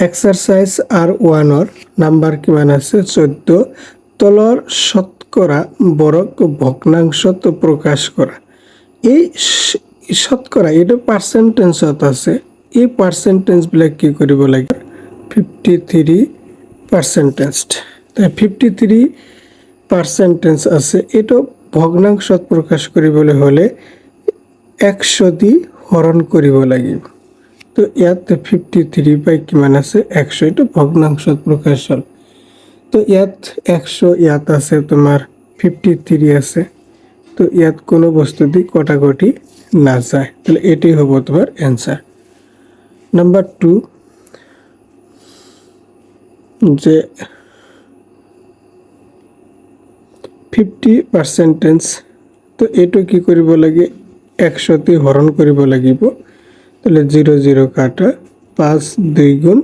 Exercise আর ওয়ানৰ number কিমান আছে 14 তলৰ শতকৰা বৰক ভগ্নাংশত প্ৰকাশ কৰা এই শতকৰা এটা পার্সেন্টেজত আছে এই পার্সেন্টেজবিলাক কি কৰিব লাগে 53% তাই 53% আছে এটা ভগ্নাংশত প্ৰকাশ কৰিবলৈ হলে 100 দি হৰণ কৰিব লাগিব তো ইয়াতে 53 বাই কিমান আছে 100 এটা ভগ্নাংশত প্ৰকাশ হল তো ইয়াত 100 ইয়াত আছে তোমাৰ 53 আছে তো ইয়াত কোনো বস্তু দি কটাকটি না যায় তাহলে এটাই হবে তোমার অ্যানসার নাম্বার 2 যে 50% তো এটো কি কৰিব লাগে 100 তে হৰণ কৰিব লাগিব তাহলে 0 0 কাটা 5 2 গুণ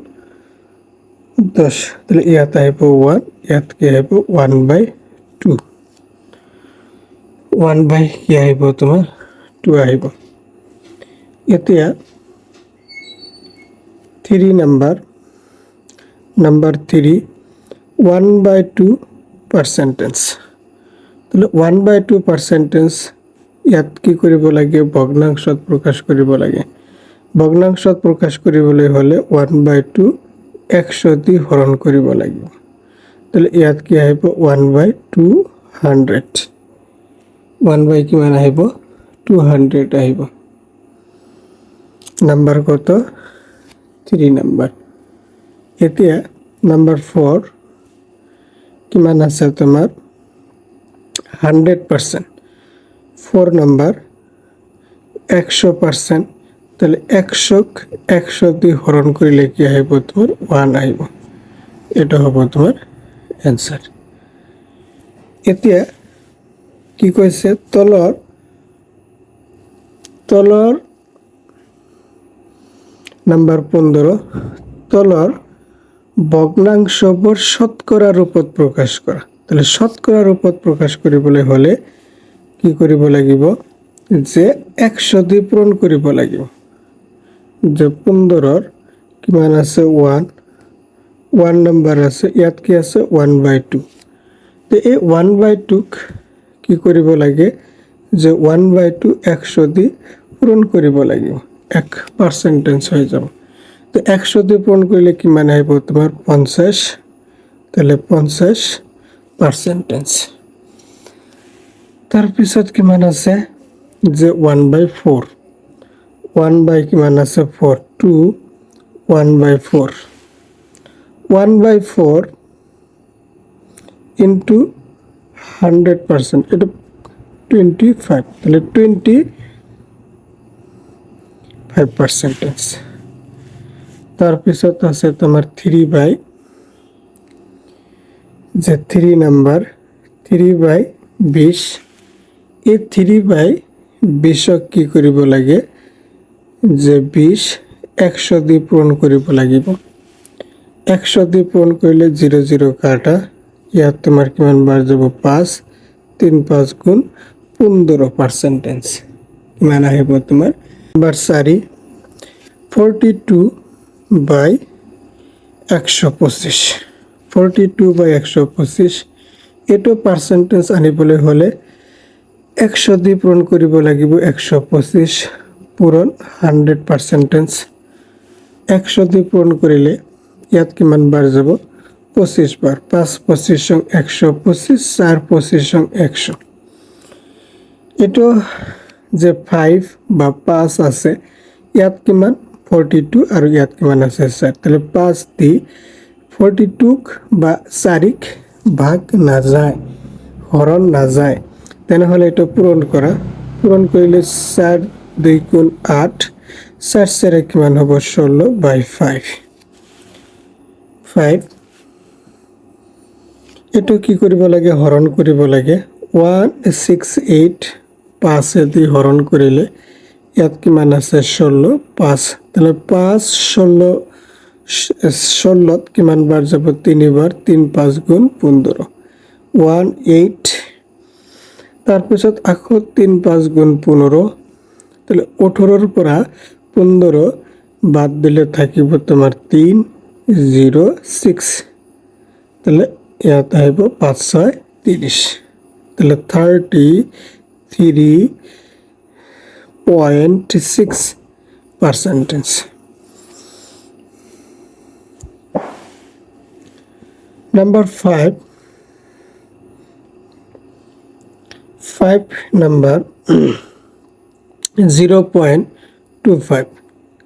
10 তাহলে ইয়াত আহিব 1 ইয়াত কি আহিব 1/2 1 বাই কি আহিব তোমাৰ 2 আহিব এতিয়া 3 নাম্বার 3 1/2% তাহলে 1/2% ইয়াত কি কৰিব লাগে ভগ্নাংশত প্ৰকাশ কৰিব লাগে ভগ্নাংশত প্ৰকাশ কৰিবলৈ হলে 1/2 100 দি হৰণ কৰিব লাগিব তাহলে ইয়াত কি আহিব 1/200 1 বাই কিমান আহিব 200 আহিব নাম্বার কত 3 নাম্বার এতিয়া নাম্বার 4 কিমান আছে তোমাৰ 100% 4 নাম্বার 100% তাহলে 100 দি হরণ কৰিলে কি আহিব তোমাৰ 1 আহিব এটা হ'ব তোমাৰ অ্যানসার এতিয়া কি কৈছে তলৰ নাম্বার 15 তলৰ ভগ্নাংশবোৰ শতকৰা ৰূপত প্ৰকাশ কৰা তাহলে শতকৰা ৰূপত প্ৰকাশ কৰিবলৈ হলে কি কৰিব লাগিব যে 100 দি পূৰণ কৰিব লাগিব যে 15 কিমান আছে 1 নাম্বার আছে ইয়াত কি আছে 1/2 তো এই 1/2 কি কৰিব লাগে যে 1/2 100 দি পূৰণ কৰিব লাগিব 1% হৈ যাব তো 100 দি পূৰণ কৰিলে কিমান আহিব তোমাৰ 50 তাহলে 50% তাৰ পিছত কিমান আছে যে 1/4 1 বাই কিমান আছে 4 2 1/4 1/4 into 100% এটা 25 তাহলে 25% তার পিছত আছে তোমার 3 বাই যে 3 নাম্বার 3/20 এই 3/20 কি কৰিব লাগে যে 20 100 দি পূৰণ কৰিব লাগিব 100 দি পূৰণ কৰিলে 0 0 কাটা ইয়াত তোমাৰ কিমান বাৰ যাব 5 3 5 গুণ 15% কিমান আহিব তোমাৰ নাম্বার 4 42/125 42/125 এটো পার্সেন্টেজ আনিবলৈ হলে 100 দি পূৰণ কৰিব লাগিব 125 পূৰণ 100% 100 দি পূৰণ কৰিলে ইয়াত কিমান বাৰ যাব 25 বাৰ 5 25 125 4 25 100 এটো যে 5 বা 5 আছে ইয়াত কিমান 42 আৰু ইয়াত কিমান আছে 4 তাহলে 5 দি 42 বা 4 ভাগ না যায় হৰণ না যায় তেনেহলে এটা পূৰণ কৰা পূৰণ কৰিলে 4 2 গুণ 8 4 4 কিমান হ'ব 16/5 এটো কি কৰিব লাগে হৰণ কৰিব লাগে 168 5 দি হৰণ কৰিলে ইয়াত কিমান আছে 16 5 তাহলে 5 16 কিমান বাৰ যাব 3 বাৰ 3 5 গুণ 15 18 তার পিছত আকৌ 3 5 গুণ 15 তাহলে 18 পৰা 15 বাদ দিলে থাকিব তোমার 3 0.06 তাহলে ইয়াত আহিব 5 6 30 তাহলে 33.6%. Number 5 number 0.25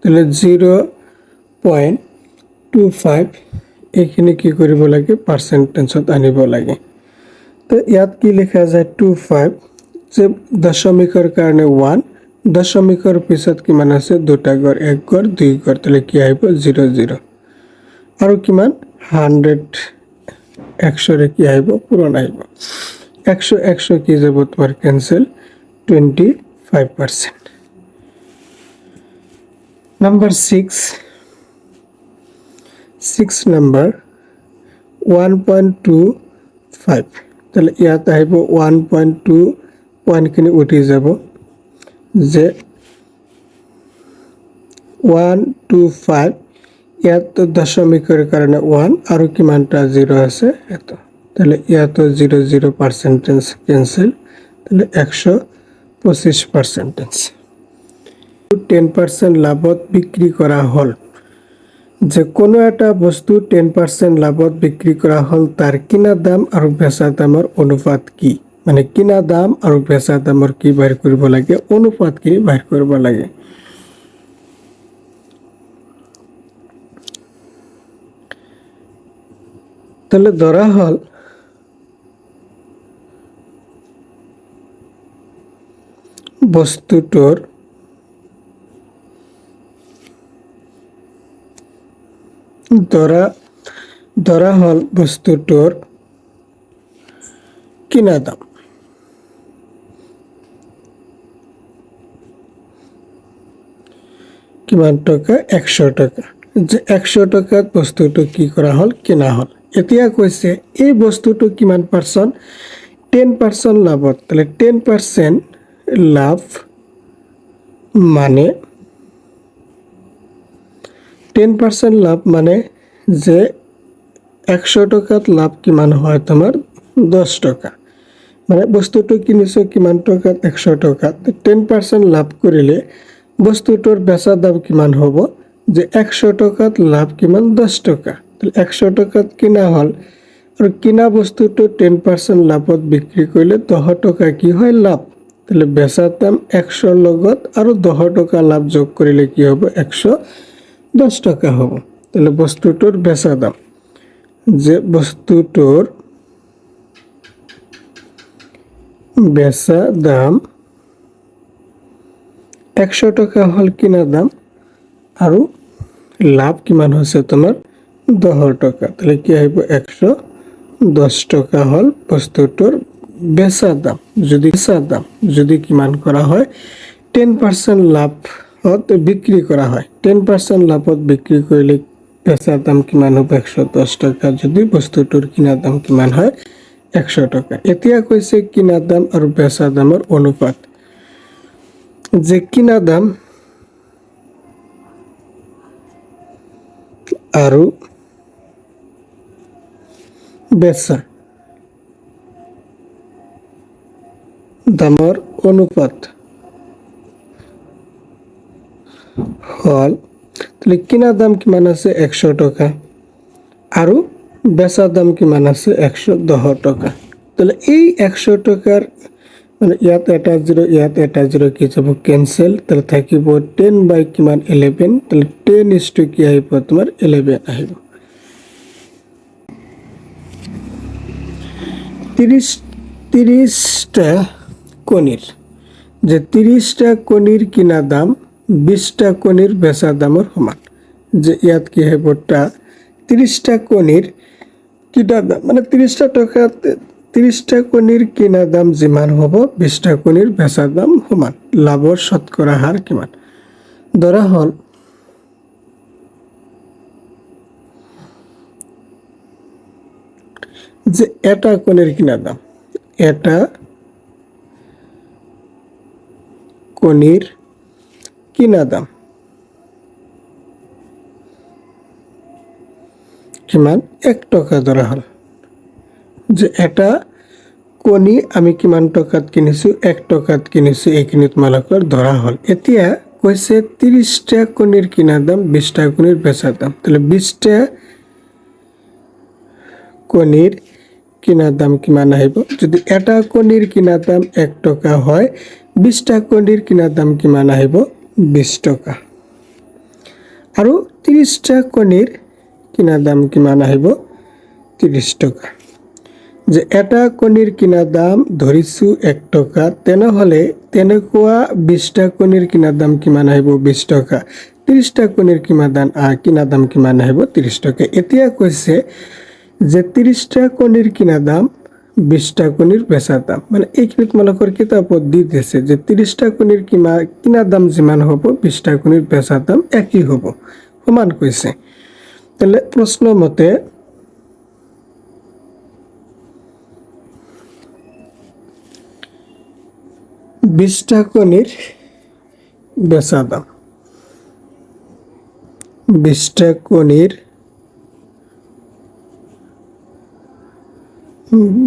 তাহলে 0.25 এইখিনি কি কৰিব লাগে পার্সেন্টেজত আনিব লাগে তো ইয়াত কি লেখা যায় 25 যে দশমিকৰ কাৰণে 1 দশমিকৰ পিছত কিমান আছে দুটা গড় এক গড় দুই গড় তাহলে কি আহিব 00 আৰু কিমান 100 100 ৰে কি আহিব পূৰণ আহিব 100 100 কি যাব তোমাৰ ক্যান্সেল 25%. Number 6 number 1.25 তাহলে ইয়াত আহিব 1.2 পয়েন্টখিনি উঠি যাব যে 125 ইয়াত দশমিকৰ কাৰণে 1 আৰু কিমানটা 0 আছে এত তাহলে ইয়াত 00% ক্যান্সেল তাহলে 125% 10% লাভত বিক্রি করা হল যে কোনো একটা বস্তু 10% লাভত বিক্রি করা হল তার কিনা দাম আৰু বেচা দামৰ অনুপাত কি মানে কিনা দাম আৰু বেচা দামৰ কি বাইৰ কৰিব লাগে অনুপাত কি বাইৰ কৰিব লাগে তাহলে ধরা হল বস্তুটোৰ ধরা হল বস্তুটোৰ কিনা দাম কিমান টাকা 100 টাকা যে 100 টাকাত বস্তুটো কি কৰা হল কিনা হল এতিয়া কৈছে এই বস্তুটো কিমান পার্সেন্ট 10% লাভত তাহলে 10% লাভ মানে 10% লাভ মানে যে 100 টাকাত লাভ কিমান হয় তোমার 10 টাকা মানে বস্তুটো কিনিছো কিমান টাকাত 100 টাকাত 10% লাভ কৰিলে বস্তুটোৰ বেচা দাম কিমান হ'ব যে 100 টাকাত লাভ কিমান 10 টাকা তাহলে 100 টাকাত কিনা হল আৰু কিনা বস্তুটো 10% লাভত বিক্রি কৰিলে 10 টাকা কি হয় লাভ তাহলে বেচা দাম 100 লগত আৰু 10 টাকা লাভ যোগ কৰিলে কি হ'ব 110 টাকা হ'ব তাহলে বস্তুটোৰ বেচা দাম যে বস্তুটোৰ বেচা দাম 100 টাকা হল কিনা দাম আৰু লাভ কিমান হৈছে তোমাৰ 10 টাকা তাহলে কি আহিব 110 টাকা হল বস্তুটোৰ বেচা দাম যদি কিমান কৰা হয় 10% লাভত বিক্রি কৰা হয় 10% লাভত বিক্রি কৰিলে বেচা দাম কিমান হ'ব 110 টাকা যদি বস্তুটোৰ কিনা দাম কিমান হয় 100 টাকা এতিয়া কৈছে কিনা দাম আৰু বেচা দামৰ অনুপাত যে কিনা দাম আৰু বেচা দামৰ অনুপাত হল তাহলে কিনা দাম কিমান আছে 100 টাকা আৰু বেচা দাম কিমান আছে 110 টাকা তাহলে এই 100 টাকার মানে ইয়াত এটা 0 ইয়াত এটা 0 কি যাব ক্যান্সেল তাহলে থাকিব 10 বাই কিমান 11 তাহলে 10 কি আহিব তোমাৰ 11 আহিব 30টা কণীৰ যে 30টা কণীৰ কিনা দাম 20টা কণীৰ বেচা দামৰ সমান যে ইয়াত কি হ'ব 30টা কণীৰ কিনা দাম মানে 30টা কণীৰ কিনা দাম যিমান হ'ব 20টা কণীৰ বেচা দাম সমান লাভৰ শতকৰা হাৰ কিমান ধৰা হল যে এটা কণীৰ কিনা দাম এটা কণীৰ কিনা দাম কিমান 1 টাকা ধরা হল যে এটা কণী আমি কিমান টকাত কিনিছো 1 টাকাত কিনিছো এইখিনি তোমালোকৰ ধৰা হল এতিয়া কৈছে 30টা কণীৰ কিনা দাম 20টা কণীৰ বেচা দাম তাহলে 20টা কণীৰ কিনা দাম কিমান আহিব যদি এটা কণীৰ কিনা দাম 1 টাকা হয় 20টা কণীৰ কিনা দাম কিমান আহিব 20 টাকা আৰু 30টা কণীৰ কিনা দাম কিমান আহিব 30 টাকা যে এটা কণীৰ কিনা দাম ধৰিছো 1 টাকা তেনেহলে তেনেকুৱা 20টা কণীৰ কিনা দাম কিমান আহিব 20 টাকা 30টা কণীৰ কিনা দাম কিমান আহিব 30 টাকা এতিয়া কৈছে যে 30টা কণীৰ কিনা দাম 20টা কণীৰ বেচা দাম মানে এইখিনি তোমালোকৰ কিতাপত দি দিছে যে 30টা কণীৰ কিনা দাম যিমান হ'ব 20টা কণীৰ বেচা দাম একই হ'ব সমান কৈছে তাহলে প্ৰশ্ন মতে 20টা কণীর বেচা দাম 20টা কণীর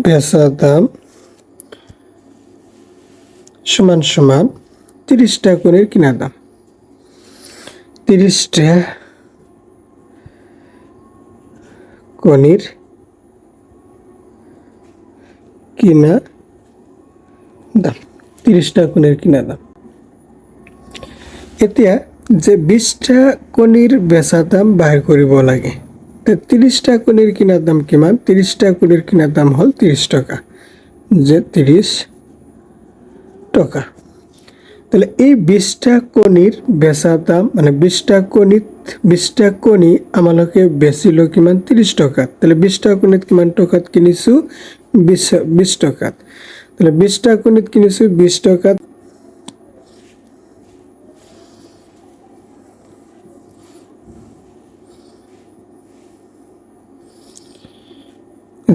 বেচা দাম সমান সমান 30টা কণীর কিনা দাম 30টা কণীর কিনা দাম 30টা কণীর কিনা দাম এতিয়া যে 20টা কণীর বেচা দাম বাহিৰ কৰিব লাগে তে 30টা কণীর কিনা দাম কিমান 30টা কণীর কিনা দাম হল 30 টাকা যে 30 টাকা তাহলে এই 20টা কণীর বেচা দাম মানে 20টা কণী আমালোকে বেচিলো কিমান 30 টাকা তাহলে 20টা কণীত কিমান টাকাত কিনিছো 20 টাকাত তাহলে 20টা কণীত কিনিছো 20 টাকাত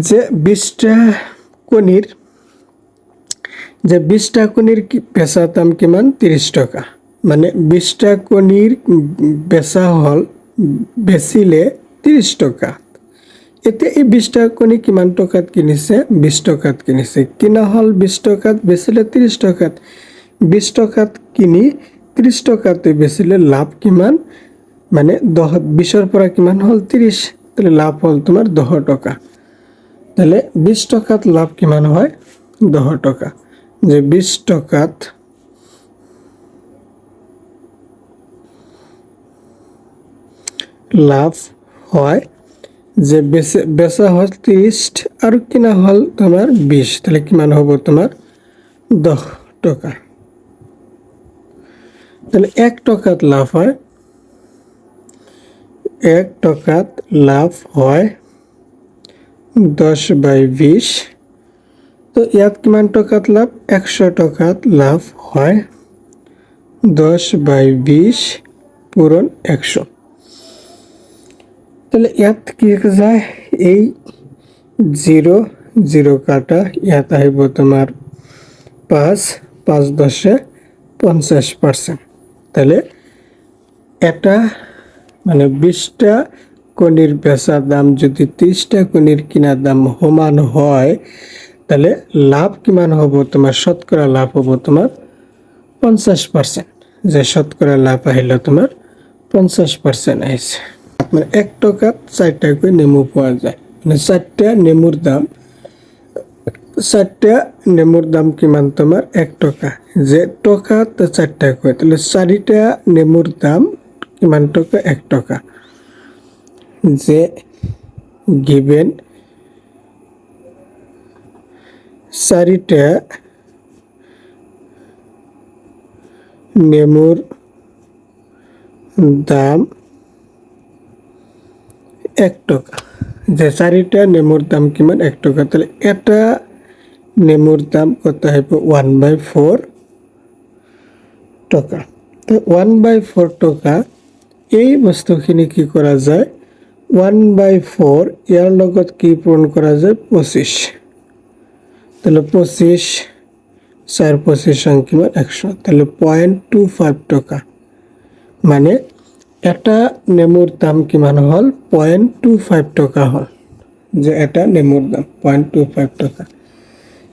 যে 20টা কণীর বেচা দাম কিমান 30 টাকা মানে 20টা কণীর বেচা হল বেচিলে 30 টাকা এতিয়া এই 20টা কণী কিমান টাকাত কিনিছে 20 টাকাত কিনিছে কিনা হল 20 টাকাত বেচিলে 30 টাকাত 20 টাকাত কিনি 30 টাকাতে বেচিলে লাভ কিমান মানে 20 পৰা কিমান হল 30 তাহলে লাভ হল তোমার 10 টাকা তাহলে 20 টাকাত লাভ কিমান হয় 10 টাকা যে 20 টাকাত লাভ হয় যে বেচা হল 30 আর কিনা হল তোমার 20 তাহলে কিমান হবে তোমার 10 টাকা তাহলে 1 টাকাত লাভ হয় 1 টাকাত লাভ হয় 10/20 তো ইয়াত কিমান টাকাত লাভ 100 টাকাত লাভ হয় 10/20 পূরণ 100 তাহলে ইয়াত কি যায় এই 0 0 কাটা ইয়াত আহিব তোমার 5 10 50% তাহলে এটা মানে 20টা কণীর বেচা দাম যদি 30টা কণীর কিনা দাম সমান হয় তাহলে লাভ কিমান হব তোমার শতকরা লাভ হব তোমার 50% যে শতকরা লাভ আহিলে তোমার 50% আহিছে মানে 1 টাকাত 4টা করে নেমু পাওয়া যায় মানে 4টা নেমুর দাম কিমান তোমার 1 টাকা যে টাকাত 4টা করে তাহলে 4টা নেমুর দাম কিমান টাকা 1 টাকা যে given 4টা নেমুর দাম 1 টাকা যে 4টা নেমুর দাম কিমান 1 টাকা তাহলে এটা নেমুর দাম কত হবে 1/4 টাকা তো 1/4 টাকা এই বস্তুখিনি কি করা যায় 1/4 ইয়ার লগত কি পূরণ করা যায় 25 তাহলে 25 4 25 কিমান 100 তাহলে 0.25 টাকা মানে এটা নেমুৰ দাম কিমান হ'ল 0.25 টকা হ'ল যে এটা নেমুৰ দাম 0.25 টকা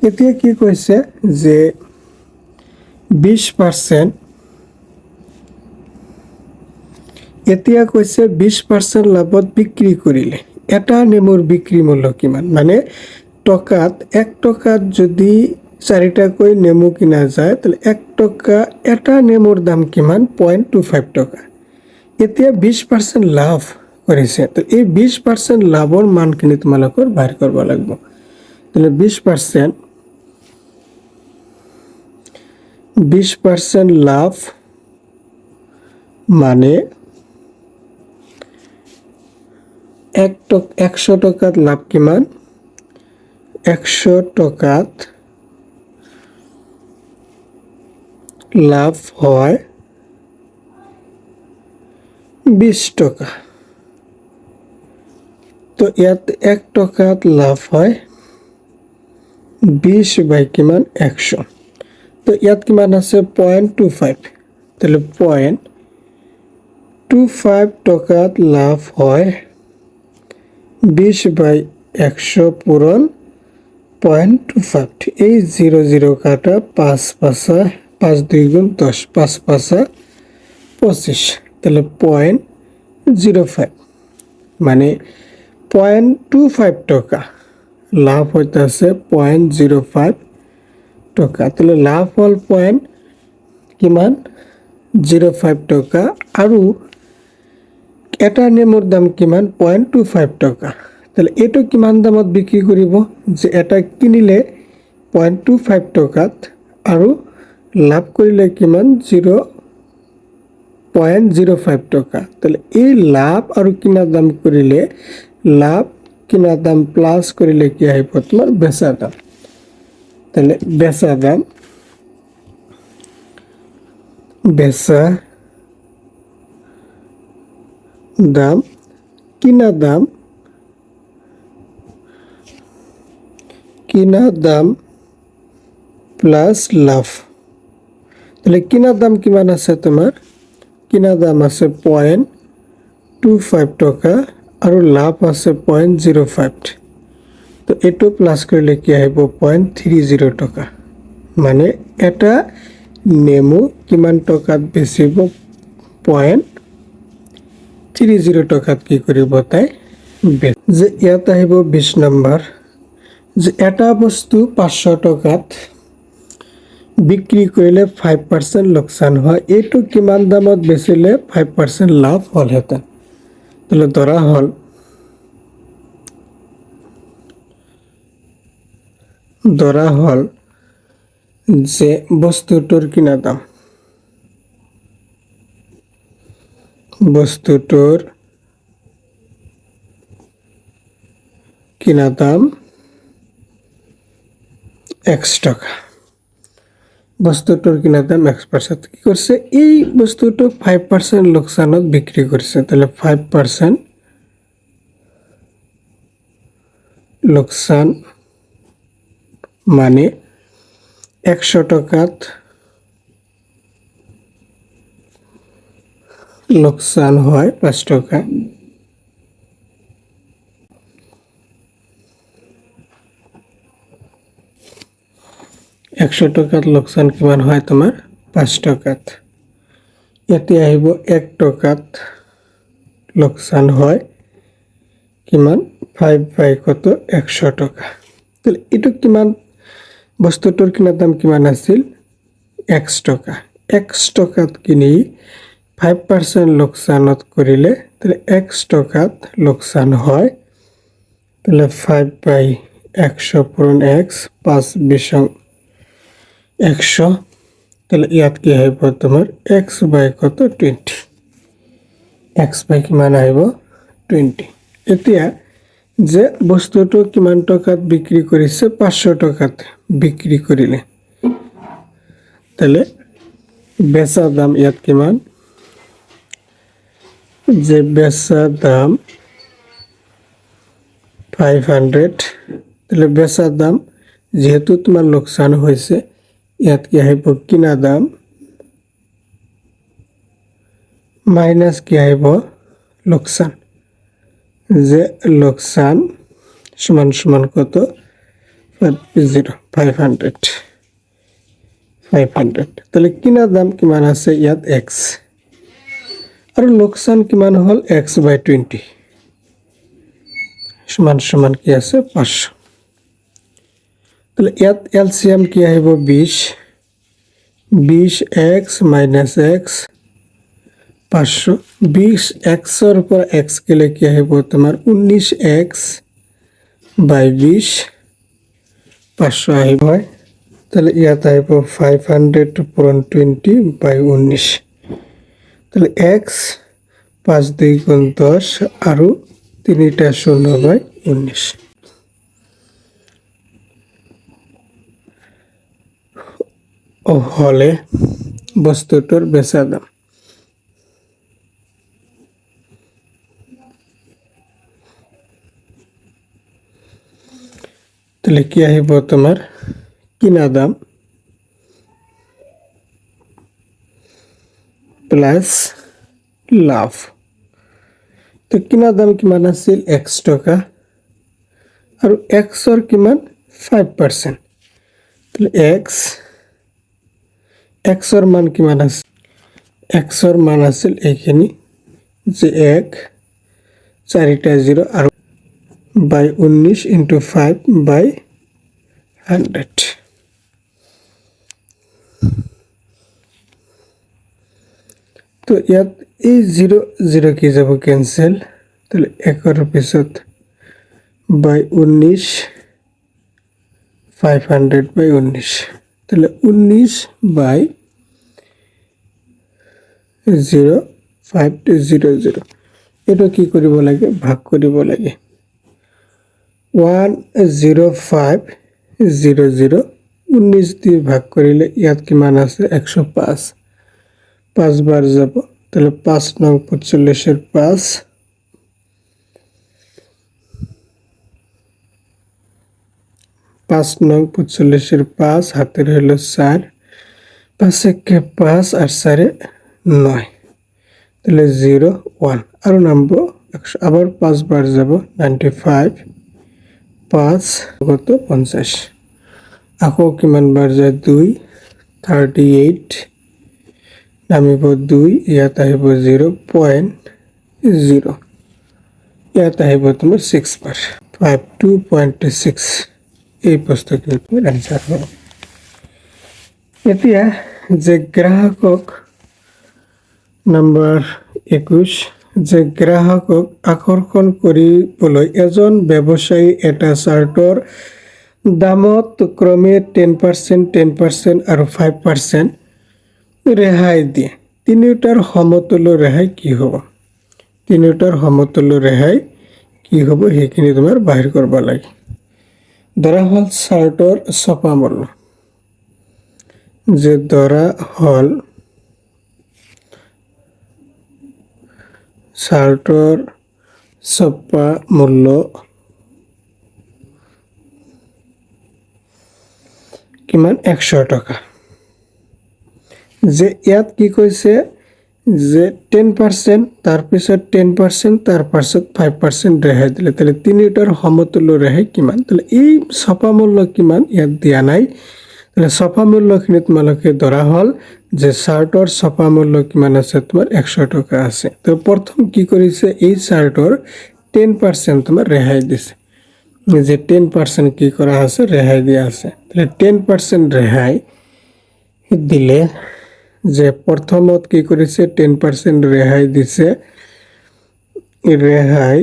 এতিয়া কি কৈছে যে 20% এতিয়া কৈছে 20% লাভত বিক্ৰী কৰিলে এটা নেমুৰ বিক্ৰী মূল্য কিমান মানে টকাত 1 টকাত যদি 4টাকৈ নেমু কিনা যায় তাহলে 1 টকা এটা নেমুৰ দাম কিমান 0.25 টকা এতিয়া 20% লাভ কৰিছে তো এই 20% লাভৰ মানখিনি তোমালোকৰ বাহিৰ কৰিব লাগিব তাহলে 20% লাভ মানে 100 টকাত লাভ কিমান 100 টকাত লাভ হয় 20 টকা তো ইয়াত 1 টকাত লাভ হয় 20 বাই কিমান 100 তো ইয়াত কিমান আছে 0.25 তাহলে 0.25 টকাত লাভ হয় 20 বাই 100 পূরণ 0.25 এই 00 কাটা 5 পাঁচা 5 2 গুণ 10 5 পাঁচা 25 তাহলে 0.05 মানে 0.25 টাকা লাভ হইতাছে 0.05 টাকা তাহলে লাভ হল কিমান 05 টাকা আৰু এটা নেমুৰ দাম কিমান 0.25 টাকা তাহলে এটো কিমান দামত বিক্রি কৰিব যে এটা কিনিলে 0.25 টাকাত আৰু লাভ কৰিলে কিমান 0.05 টাকা তাহলে এই লাভ আৰু কিনা দাম কৰিলে লাভ কিনা দাম প্লাস কৰিলে কি আহিব তোমাৰ বেচা দাম তাহলে বেচা দাম কিনা দাম প্লাস লাভ তাহলে কিনা দাম কিমান আছে তোমাৰ কিনা দাম আছে 0.25 টাকা আৰু লাভ আছে 0.05 তো এটো প্লাস কৰিলে কি আহিব 0.30 টাকা মানে এটা নেমু কিমান টাকাত বেচিব 0.30 টাকাত কি কৰিব তাই যে ইয়াত আহিব 20 নম্বৰ যে এটা বস্তু 500 টাকাত বিক্রি কৰিলে 5% লোকসান হয় এটো কিমান দামত বেচিলে 5% লাভ হল হেতেন তাহলে ধরা হল যে বস্তুটোৰ কিনা দাম x টাকা বস্তুটোৰ কিনা দাম x% কি করছে এই বস্তুটো 5% লোকসানত বিক্রি করছে তাহলে 5% লোকসান মানে 100 টাকাত লোকসান হয় 5 টাকা 100 টাকাত লোকসান কিমান হয় তোমাৰ 5 টাকাত ইয়াতে আহিব 1 টাকাত লোকসান হয় কিমান 5 বাই কত 100 টাকা তাহলে এটো কিমান বস্তুটোৰ কিনা দাম কিমান আছিল x টাকা x টাকাত কিনি 5% লোকসানত কৰিলে তাহলে x টাকাত লোকসান হয় তাহলে 5 বাই 100 পূরণ x 5 বিশং 100 তাহলে ইয়াত কি আহিব তোমাৰ x বাই কত 20 x বাই কিমান আহিব 20 এতিয়া যে বস্তুটো কিমান টাকাত বিক্রি কৰিছে 500 টাকাত বিক্রি কৰিলে তাহলে বেচা দাম ইয়াত কিমান যে বেচা দাম 500 তাহলে বেচা দাম যেহেতু তোমার লোকসান হয়েছে ইয়াত কি আহিব কিনা দাম মাইনাস কি আহিব লোকসান যে লোকসান সমান সমান কত 500 তাহলে কিনা দাম কিমান আছে ইয়াত x আৰু লোকসান কিমান হল x/20 সমান সমান কি আছে 500 তাহলে ইয়াত এলসিএম কি আহিব 20x - x 500 20x ৰ পৰা x গলে কি আহিব তোমাৰ 19x / 20 500 আহিব তাহলে ইয়াত আহিব 500 পূৰণ 20/19 তাহলে x 5 2 গুণ 10 আৰু 3টা 0/19 হলে বস্তুটোৰ বেচা দাম তাহলে কি আহিব তোমার কিনা দাম প্লাস লাভ তো কিনা দাম কিমান আছিল x টকা আৰু x ৰ কিমান 5% তাহলে x ৰ মান কিমান আছে x ৰ মান আছিল এইখিনি যে 1 4টা 0 আৰু by 19 into 5/100 তো ইয়াত এই 0 0 কি যাব ক্যান্সেল তাহলে 1 পিছত by 19 500/19 তাহলে 19/0500 এটা কি কৰিব লাগে ভাগ কৰিব লাগে 10500 19 দিয়ে ভাগ কৰিলে ইয়াত কিমান আছে 105 5 বার যাব তাহলে 5 নং 45 এর 5 5 নং 45 এর 5 হাতের হলো 4 5 একে 5 আর 4 9 তাহলে 0 1 আর নামবো 100 আবার 5 বার যাব 95 5 কত 50 আকো কিমান বার যায় 2 38 নামিব 2 ইয়াত আহিব 0.0 ইয়াত আহিব তোমাৰ 6 বার 52.6 এই প্রশ্নটির অ্যান্সার হবে এতিয়া যে গ্রাহকক নাম্বার 21 যে গ্রাহকক আকর্ষণ কৰিবলৈ এজন ব্যৱসায়ী এটা চাৰ্টৰ দামত ক্ৰমে 10% 10% আৰু 5% ৰেহাই দিয়ে তিনিটাৰ সমতুল্য ৰেহাই কি হ'ব তিনিটাৰ সমতুল্য ৰেহাই কি হ'ব সেইখিনি তোমাৰ বাহিৰ কৰিব লাগে ধৰা হল চাৰ্টৰ ছপা মূল্য যে ধৰা হল চাৰ্টৰ ছপা মূল্য কিমান 100 টাকা যে ইয়াত কি কৈছে যে 10% তার পিছত 10% তার পাছত 5% ৰেহাই দিলে তাহলে তিনিটাৰ সমতুল্য ৰেহাই কিমান তাহলে এই ছপা মূল্য কিমান ইয়াত দিয়া নাই তাহলে ছপা মূল্যখিনি তোমালোকে ধৰা হল যে চাৰ্টৰ ছপা মূল্য কিমান আছে তোমাৰ 100 টাকা আছে তো প্ৰথম কি কৰিছে এই চাৰ্টৰ 10% তোমাৰ ৰেহাই দিছে যে 10% কি কৰা আছে ৰেহাই দিয়া আছে তাহলে 10% ৰেহাই দিলে যে প্ৰথমত কি কৰিছে 10% ৰেহাই দিছে ৰেহাই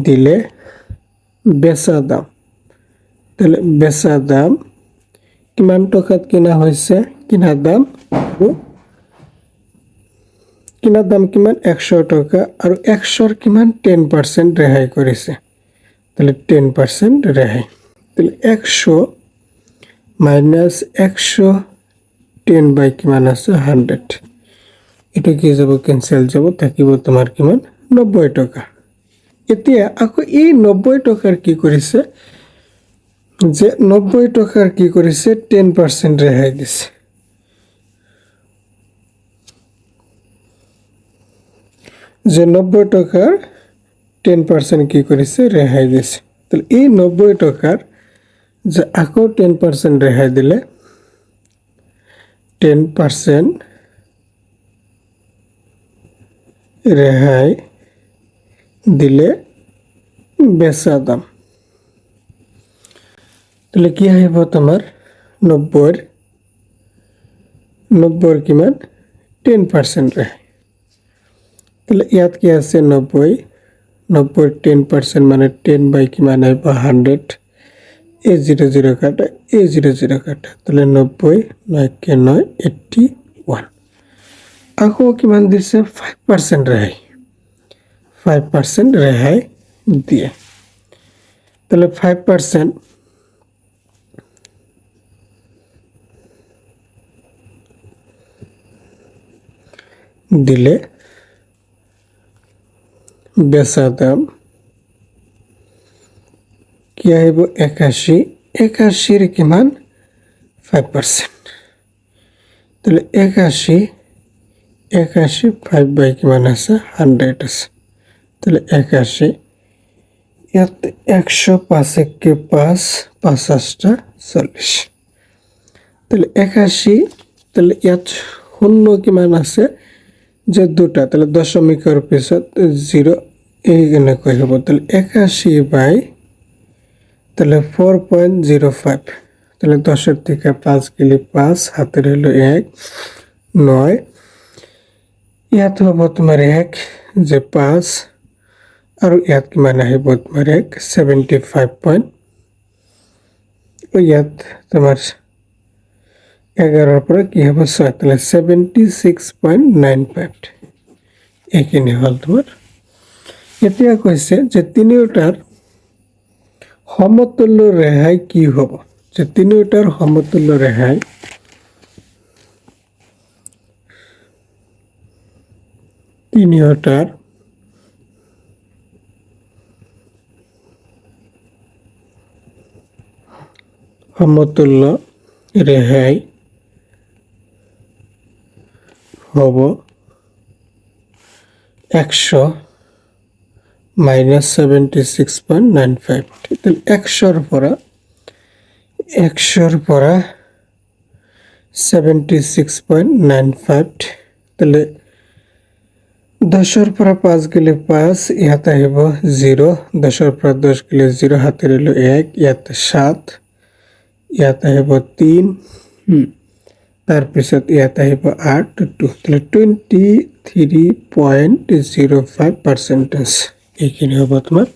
দিলে বেচা দাম তাহলে বেচা দাম কিমান টকাত কিনা হৈছে কিনা দাম কিমান 100 টাকা আৰু 100 কিমান 10% ৰেহাই কৰিছে তাহলে 10% ৰেহাই তাহলে 100 মাইনাস 110 বাই কিমান আছে 100 এটা কি যাব ক্যান্সেল যাব থাকিব তোমাৰ কিমান 90 টাকা এতিয়া আকৌ এই 90 টাকাৰ কি কৰিছে যে 90 টাকাৰ কি কৰিছে 10% ৰেহাই দিছে যে 90 টাকার 10% কি করেছে রেহাই দিয়েছে। তাহলে এই 90 টাকার যে আকৌ 10% রেহাই দিলে 10% রেহাই দিলে বেচা দাম, তাহলে কি আহিব তোমাৰ 90 কিমান 10% রেহাই। তাহলে ইয়াত কি আছে 90 10% মানে 10 বাই কিমান আহিব 100, এই 00 কাটা এই 00 কাটা, তাহলে 90 9 কে 9 81। আকৌ কিমান দিছে 5% রেহাই, 5% রেহাই দিয়ে। তাহলে 5% দিলে বেচা দাম কি আহিব 81, 81 কিমান 5%, তাহলে 81 5 বাই কিমান আছে 100 আছে, তাহলে 81 ইয়াত 105 কে 5 5 8টা 40, তাহলে 81, তাহলে ইয়াত শূন্য কিমান আছে যে দুটা, তাহলে দশমিকের পিছত 0 এইখানে কই হব, তাহলে 81 বাই তাহলে 4.05, তাহলে 10 থেকে 5 গেলে 5 হাতের হলো 1 9, ইয়াত হব তোমার 1 যে 5 আর ইয়াত কিমান আহিব তোমার 1 75 পয়েন্ট, ইয়াত তোমার 11 পরে কি হবে 6, তাহলে 76.95 এইখিনি হল তোমার। এতিয়া কৈছে যে তিনিওটার সমতুল্য রেহাই কি হব, যে তিনিওটার সমতুল্য রেহাই তিনিওটার সমতুল্য রেহাই হব 100 মাইনাস 76.95, তাহলে 100 পরা 76.95, তাহলে 10 পরা 5 গেলে 5, ইয়াতে আহিব 0, 10 পরা 10 গেলে 0 হাতে রইল 1, ইয়াতে 7, ইয়াতে আহিব 3, তাৰপিছত ইয়াতে আহিব 8 2, তাহলে 23.05% এইখিনি হ'ব তোমাৰ